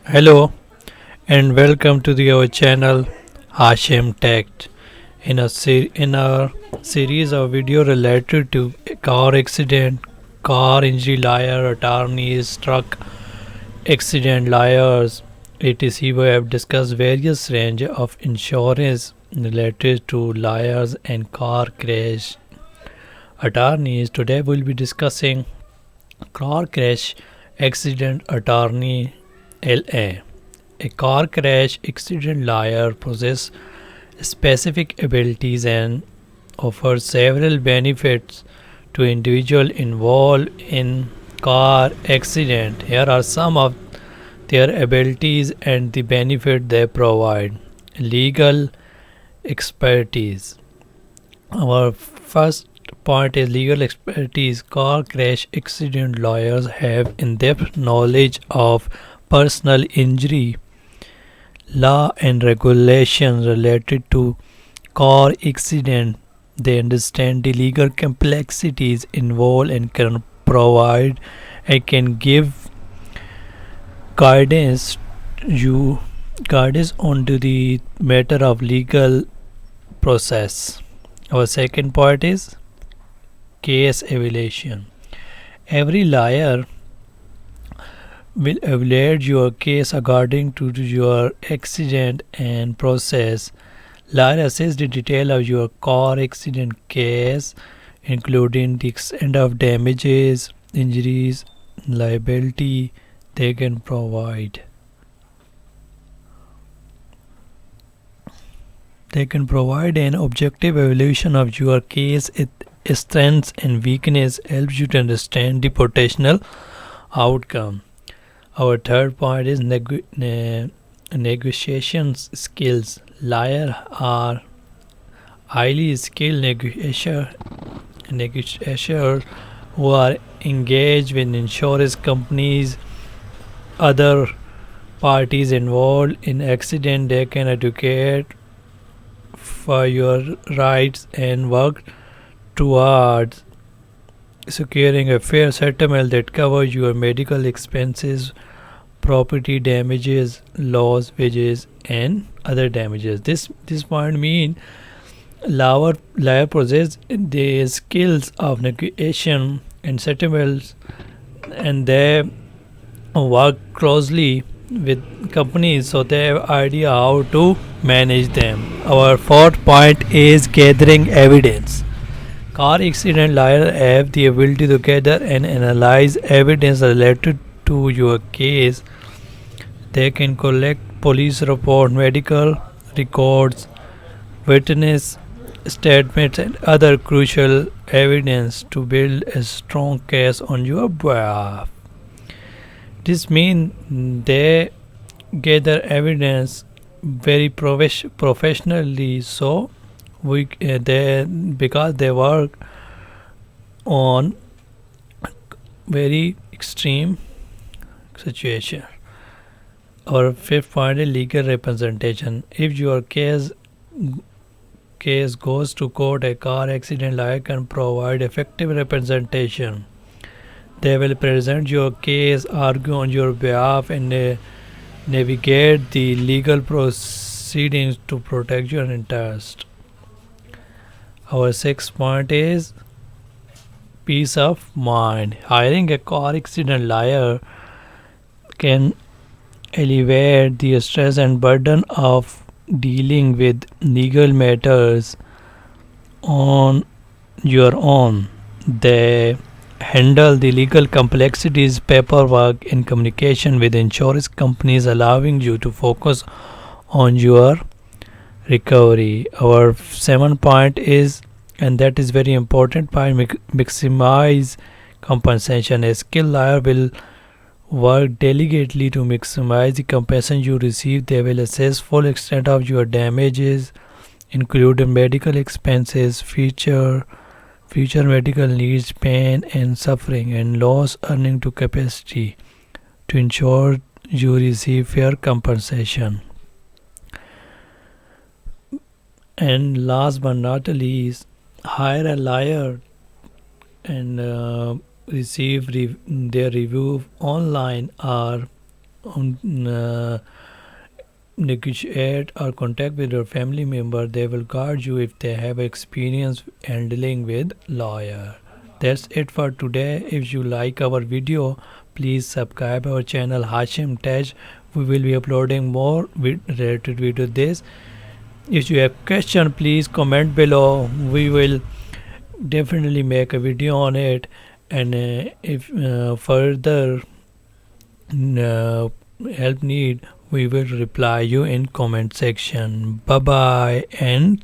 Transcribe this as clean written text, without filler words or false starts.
Hello and welcome to our channel Hashim Tech. In our series of video related to car accident, car injury liar, attorneys, truck accident liars, etc. We have discussed various range of insurance related to liars and car crash attorneys. Today we'll be discussing car crash accident attorney LA. A car crash accident lawyer possesses specific abilities and offers several benefits to individuals involved in car accident. Here are some of their abilities and the benefit they provide. Legal expertise. Our first point is legal expertise. Car crash accident lawyers have in-depth knowledge of personal injury law and regulations related to car accident. They understand the legal complexities involved and can provide and can give guidance you guidance onto the matter of legal process. Our second point is case evaluation. Every lawyer will evaluate your case according to your accident and process. Lawyer assess the detail of your car accident case, including the extent of damages, injuries, liability they can provide. They can provide an objective evaluation of your case. Its strengths and weakness helps you to understand the potential outcome. Our third point is negotiations skills. Liars are highly skilled negotiators who are engaged with insurance companies, other parties involved in accident. They can advocate for your rights and work towards securing a fair settlement that covers your medical expenses, property damages, loss, wages, and other damages. This point mean lawyer possess the skills of negotiation and settlements, and they work closely with companies, so they have idea how to manage them. Our fourth point is gathering evidence. Car accident lawyers have the ability to gather and analyze evidence related to your case. They can collect police report, medical records, witness statements, and other crucial evidence to build a strong case on your behalf. This means they gather evidence very professionally, so they because they work on very extreme situation. Our fifth point is legal representation. If your case goes to court, a car accident lawyer can provide effective representation. They will present your case, argue on your behalf, and navigate the legal proceedings to protect your interest. Our sixth point is peace of mind. Hiring a car accident lawyer can alleviate the stress and burden of dealing with legal matters on your own. They handle the legal complexities, paperwork, and communication with insurance companies, allowing you to focus on your recovery. Our seventh point is, and that is very important point, maximize compensation. A skilled lawyer will work diligently to maximize the compensation you receive. They will assess full extent of your damages, including medical expenses, future medical needs, pain and suffering, and loss earning to capacity to ensure you receive fair compensation. And last but not least, hire a lawyer and receive their review online or negotiate or contact with your family member. They will guard you if they have experience handling with lawyer. That's it for today. If you like our video, please subscribe our channel Hashim Taj. We will be uploading more related video this. If you have question, please comment below. We will definitely make a video on it. And if further help need, we will reply you in comment section. Bye bye and